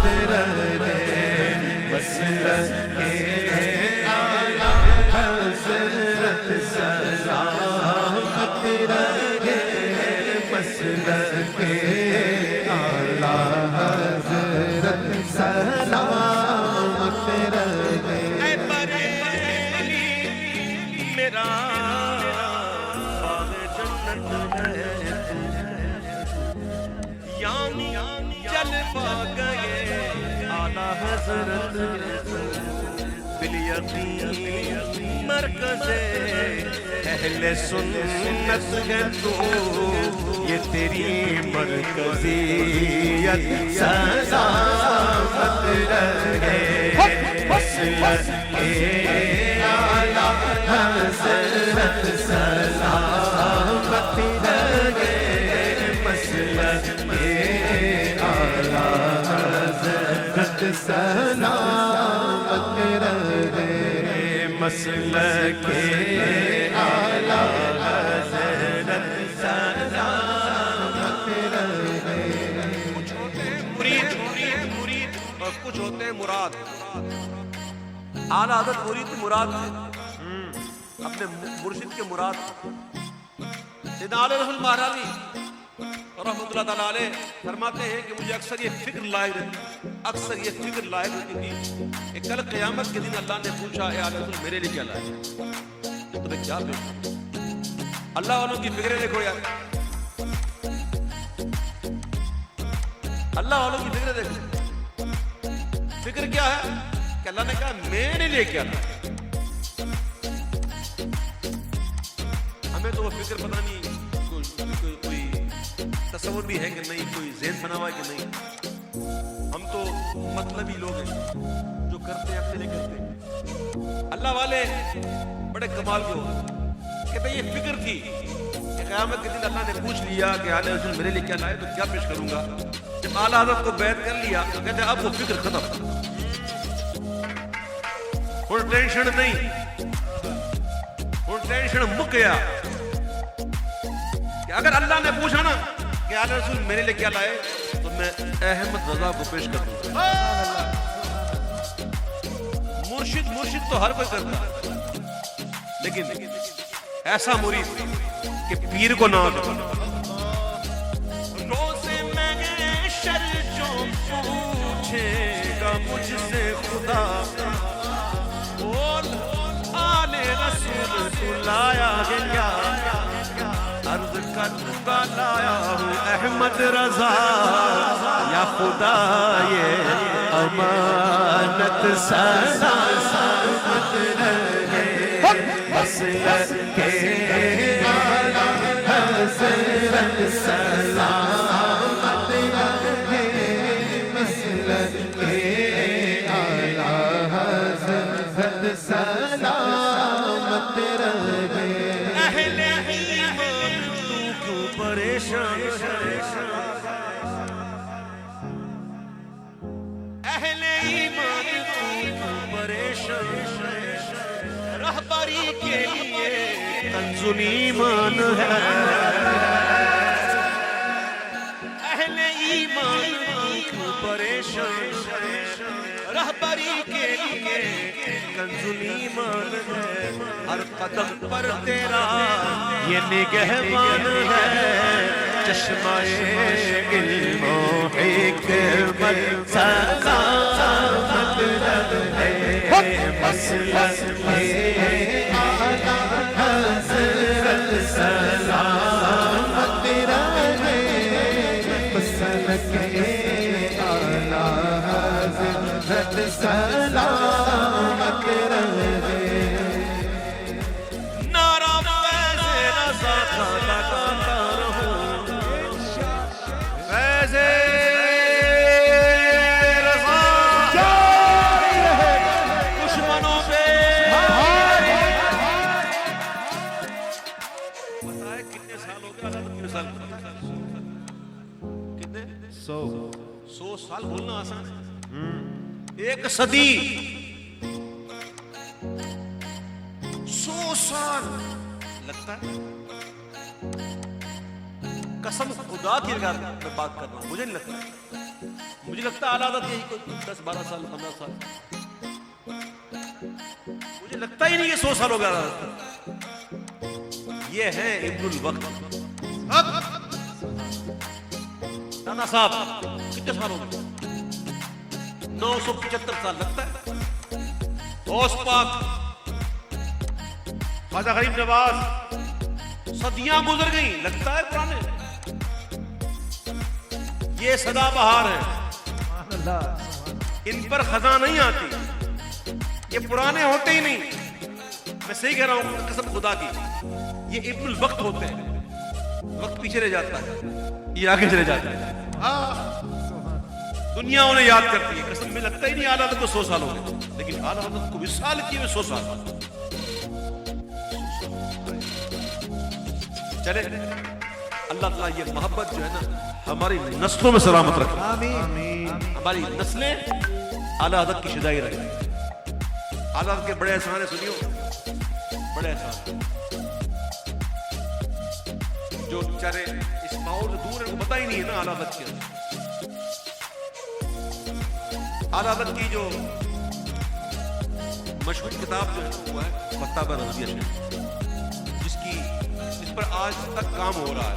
رہے مسلک اعلیٰ حضرت سلامت رہے مسلک اعلیٰ حضرت سلامت رہے اے بریلی میرا باغ جنت ہے یعنی جلوہ گئے اعلیٰ حضرت بالیقین مرکز اہل سنت ہے تو یہ تیری مرکزیت سلامت رہے مسلک اعلیٰ حضرت سلامت رہے مسلک اعلیٰ حضرت سلامت رہے مسلک اعلیٰ حضرت سلامت رہے کچھ ہوتے ہیں مرید اور کچھ ہوتے ہیں مراد اعلیٰ حضرت مرید مراد اپنے مرشد کے مراد سیدنا علیہ رسول مہراوی رحمۃ اللہ تعالیٰ علیہ فرماتے ہیں کہ مجھے اکثر یہ فکر لاحق ہوتی تھی کہ کل قیامت کے دن اللہ نے پوچھا اے علیہ رسول میرے لیے کیا لائے تمہیں کیا پیش اللہ والوں کی فکریں دیکھو یار اللہ والوں کی فکریں دیکھو فکر کیا ہے کہ اللہ نے کہا میرے لیے کیا لائے ہمیں تو وہ فکر پتہ نہیں کوئی تصور بھی ہے کہ نہیں کوئی ذہن بنا ہوا ہے کہ نہیں ہم تو مطلبی لوگ ہیں جو کرتے ہیں اپنے لیے کرتے ہیں اللہ والے بڑے کمال کے ہوتے کہ بھئی یہ فکر تھی کہ قیامت کے دن اللہ نے پوچھ لیا کہ اعلیٰ رسول میرے لیے کیا لائے تو کیا پیش کروں گا جب اعلیٰ حضرت کو بیعت کر لیا تو کہتے ہیں اب وہ فکر ختم کوئی ٹینشن نہیں کوئی ٹینشن مک گیا کہ اگر اللہ نے پوچھا نا کہ اعلیٰ رسول میرے لیے کیا لائے تو میں احمد رضا کو پیش کر دوں گا مرشد تو ہر کوئی کرتا ہے لیکن ایسا مرید کہ پیر کو نہ دو روز میں شر جو پوچھے گا مجھ سے خدا بول آل رسول تو لایا ہے کیا عرض کرتا لایا ہوں احمد رضا یا خدا یہ امانت سلامت رہے مسلک اعلیٰ حضرت سلامت رہے مسلک اعلیٰ حضرت سلامت رہے اہل ایمان تو کیوں پریشان اہل ایمان تو کیوں پریشان رہبری کے لیے کنز ایمان ہے اہل ایمان تو کیوں پریشان رہبری کے لیے کنز ایمان ہے ہر قدم پر تیرا یہ نگہبان ہے چشمہ علم و حکمت سلامت رہے مسلک اعلیٰ حضرت سلامت رہے مسلک اعلیٰ حضرت سلامت رہے نعرہ فیض رضا کا لگاتا رہوں فیض رضا جاری رہے دشمنوں پہ بتائے کتنے سال ہو گئے کتنے سال کتنے 100 سال بولنا آسان ہے ایک صدی 100 سال لگتا ہے قسم خدا کی اگر میں بات کر رہا ہوں مجھے نہیں لگتا مجھے لگتا ہے اعلیٰ حضرت یہی کوئی 10-12 سال 15 سال، مجھے لگتا ہی نہیں یہ 100 سال ہو گیا اعلیٰ حضرت۔ یہ ہے ابن الوقت۔ رانا صاحب کتنے سال ہو گئے؟ 975 سال لگتا ہے۔ غوث پاک خواجہ غریب نواز صدیاں گزر گئیں، لگتا ہے پرانے۔ یہ سدا بہار ہے، ان پر خزاں نہیں آتی، یہ پرانے ہوتے ہی نہیں۔ میں صحیح کہہ رہا ہوں قسم خدا کی، یہ ابن الوقت ہوتے ہیں۔ وقت پیچھے رہ جاتا ہے، یہ آگے چلے جاتا ہے، دنیا انہیں یاد کرتی ہے۔ قسم میں لگتا ہی نہیں اعلیٰ حضرت کو 100 سال ہو گئے، لیکن اعلیٰ حضرت کو وصال کیے ہوئے 100 سال۔ چلے اللہ تعالیٰ یہ محبت جو ہے نا ہماری نسلوں میں سلامت رکھے، ہماری نسلیں اعلیٰ حضرت کی شدائی رکھیں۔ اعلیٰ حضرت کے بڑے احسان ہیں، سنیو بڑے احسان جو بیچارے اس ماحول سے دور ہیں، کو پتہ ہی نہیں ہے نا اعلیٰ حضرت کے۔ اعلیٰ حضرت کی جو مشہور کتاب جو ہے وہ ہے فتاوی رضویہ شریف، جس پر آج تک کام ہو رہا ہے۔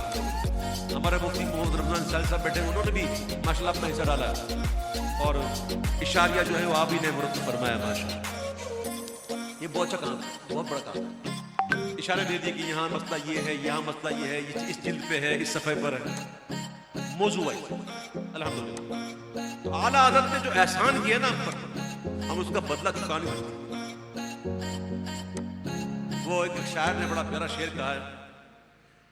ہمارے مفتی محمد رمضان صاحب بیٹھے ہیں، انہوں نے بھی ماشاءاللہ اپنا حصہ ڈالا ہے، اور اشاریہ جو ہے وہ آپ ہی نے مرتب فرمایا ماشاءاللہ۔ یہ بہت اچھا کام ہے، بہت بڑا کام ہے۔ اشارے دے دیے کہ یہاں مسئلہ یہ ہے، یہاں مسئلہ یہ ہے، یہ اس جلد پہ ہے، اس صفحے پر ہے، موضوع ہے الحمدللہ۔ تو اعلیٰ حضرت نے جو احسان کیا نا ہم پر، ہم اس کا بدلہ چکا نہیں سکتے۔ وہ ایک شاعر نے بڑا پیارا شعر کہا ہے،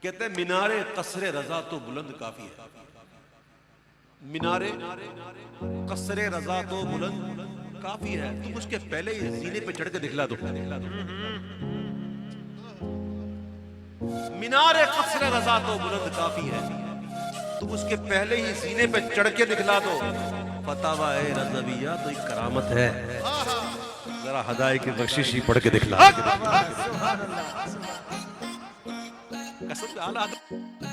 کہتے ہیں مینار قصر رضا تو بلند کافی ہے، مینار قصر رضا تو بلند کافی ہے، تم اس کے پہلے ہی زینے پہ چڑھ کے دکھلا دو۔ مینار قصر رضا تو بلند کافی ہے، تم اس کے پہلے ہی زینے پہ چڑھ کے دکھلا دو۔ فتاوی رضویہ تو ایک کرامت ہے، ذرا ہدایت کی بخشش ہی پڑھ کے دکھلا۔ قسم اعلیٰ